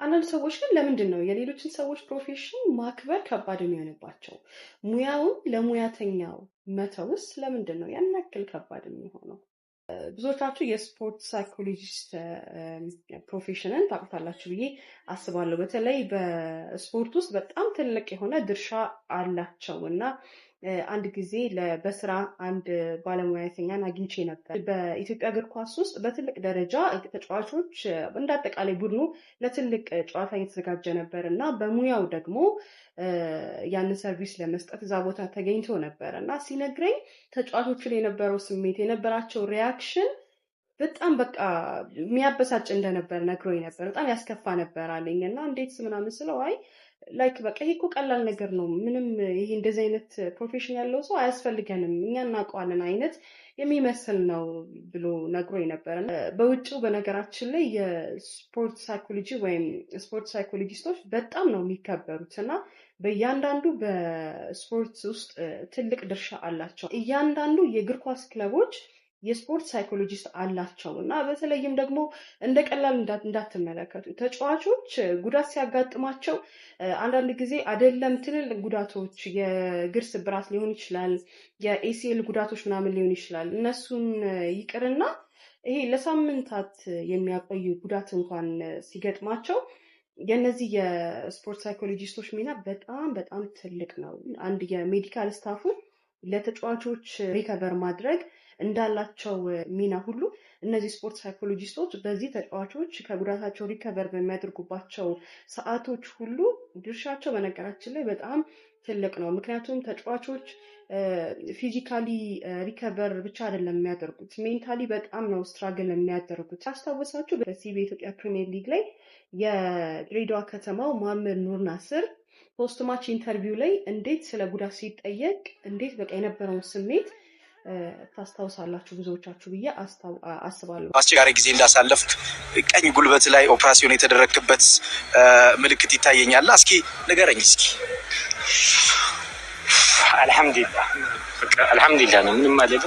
አንዳንድ ሰዎች ግን ለምንድነው የሌሎችን ሰዎች ፕሮፌሽን ማክበር ከባድ የሚሆንባቸው? ሙያውን ለሙያተኛው መተውስ ለምንድነው ያን ያክል ከባድ የሚሆነው? ብዙዎቻችሁ የስፖርት ሳይኮሎጂስት ፕሮፌሽንን ታውቁታላችሁ ብዬ አስባለሁ። በተለይ በስፖርት ውስጥ በጣም ትልቅ የሆነ ድርሻ አላቸው እና አንድ ጊዜ በስራ አንድ ባለሙያተኛን አግኝቼ ነበር። በኢትዮጵያ እግር ኳስ ውስጥ በትልቅ ደረጃ ተጫዋቾች እንደ አጠቃላይ ቡድኑ ለትልቅ ጨዋታ እየተዘጋጀ ነበር እና በሙያው ደግሞ ያንን ሰርቪስ ለመስጠት እዛ ቦታ ተገኝቶ ነበር እና ሲነግረኝ ተጫዋቾቹ ላይ የነበረው ስሜት የነበራቸው ሪያክሽን በጣም በቃ የሚያበሳጭ እንደነበር ነግሮኝ ነበር። በጣም ያስከፋ ነበር አለኝ እና እንዴት ምናምን ስለው አይ ላይክ በቃ ይሄ እኮ ቀላል ነገር ነው፣ ምንም ይሄ እንደዚህ አይነት ፕሮፌሽን ያለው ሰው አያስፈልገንም፣ እኛ እናውቀዋለን አይነት የሚመስል ነው ብሎ ነግሮኝ ነበር። በውጭው በነገራችን ላይ የስፖርት ሳይኮሎጂ ወይም ስፖርት ሳይኮሎጂስቶች በጣም ነው የሚከበሩት እና በእያንዳንዱ በስፖርት ውስጥ ትልቅ ድርሻ አላቸው። እያንዳንዱ የእግር ኳስ ክለቦች የስፖርት ሳይኮሎጂስት አላቸው እና በተለይም ደግሞ እንደ ቀላል እንዳትመለከቱ። ተጫዋቾች ጉዳት ሲያጋጥማቸው አንዳንድ ጊዜ አይደለም ትልልቅ ጉዳቶች የእግር ስብራት ሊሆን ይችላል፣ የኤሲኤል ጉዳቶች ምናምን ሊሆን ይችላል። እነሱን ይቅርና ይሄ ለሳምንታት የሚያቆዩ ጉዳት እንኳን ሲገጥማቸው የነዚህ የስፖርት ሳይኮሎጂስቶች ሚና በጣም በጣም ትልቅ ነው። አንድ የሜዲካል ስታፉ ለተጫዋቾች ሪከቨር ማድረግ እንዳላቸው ሚና ሁሉ እነዚህ ስፖርት ሳይኮሎጂስቶች በዚህ ተጫዋቾች ከጉዳታቸው ሪከቨር በሚያደርጉባቸው ሰዓቶች ሁሉ ድርሻቸው በነገራችን ላይ በጣም ትልቅ ነው። ምክንያቱም ተጫዋቾች ፊዚካሊ ሪከቨር ብቻ አይደለም የሚያደርጉት፣ ሜንታሊ በጣም ነው ስትራግል የሚያደርጉት። አስታውሳችሁ በኢትዮጵያ ፕሪሚየር ሊግ ላይ የድሬዳዋ ከተማው መሐመድ ኑር ናስር ፖስት ማች ኢንተርቪው ላይ እንዴት ስለ ጉዳት ሲጠየቅ እንዴት በቃ የነበረውን ስሜት ታስታውሳላችሁ ብዙዎቻችሁ ብዬ አስባለሁ። አስቸጋሪ ጊዜ እንዳሳለፍክ ቀኝ ጉልበት ላይ ኦፕራሲዮን የተደረገበት ምልክት ይታየኛል። እስኪ ንገረኝ እስኪ። አልሐምዱሊላህ ነው፣ ምንም ማለት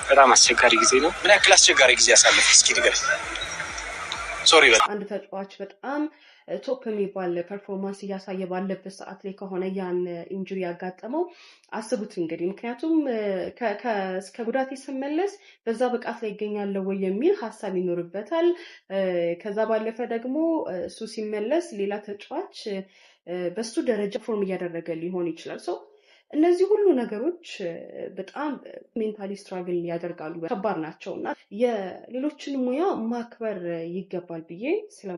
በጣም አስቸጋሪ ጊዜ ነው። ምን ያክል አስቸጋሪ ጊዜ ያሳለፍክ እስኪ ንገረኝ። ሶሪ አንድ ተጫዋች በጣም ቶፕ የሚባል ፐርፎርማንስ እያሳየ ባለበት ሰዓት ላይ ከሆነ ያን ኢንጁሪ ያጋጠመው አስቡት እንግዲህ። ምክንያቱም ከጉዳቴ ስመለስ በዛ ብቃት ላይ ይገኛለሁ ወይ የሚል ሀሳብ ይኖርበታል። ከዛ ባለፈ ደግሞ እሱ ሲመለስ ሌላ ተጫዋች በሱ ደረጃ ፎርም እያደረገ ሊሆን ይችላል። ሰው እነዚህ ሁሉ ነገሮች በጣም ሜንታሊ ስትራግል ያደርጋሉ፣ ከባድ ናቸው እና የሌሎችን ሙያ ማክበር ይገባል ብዬ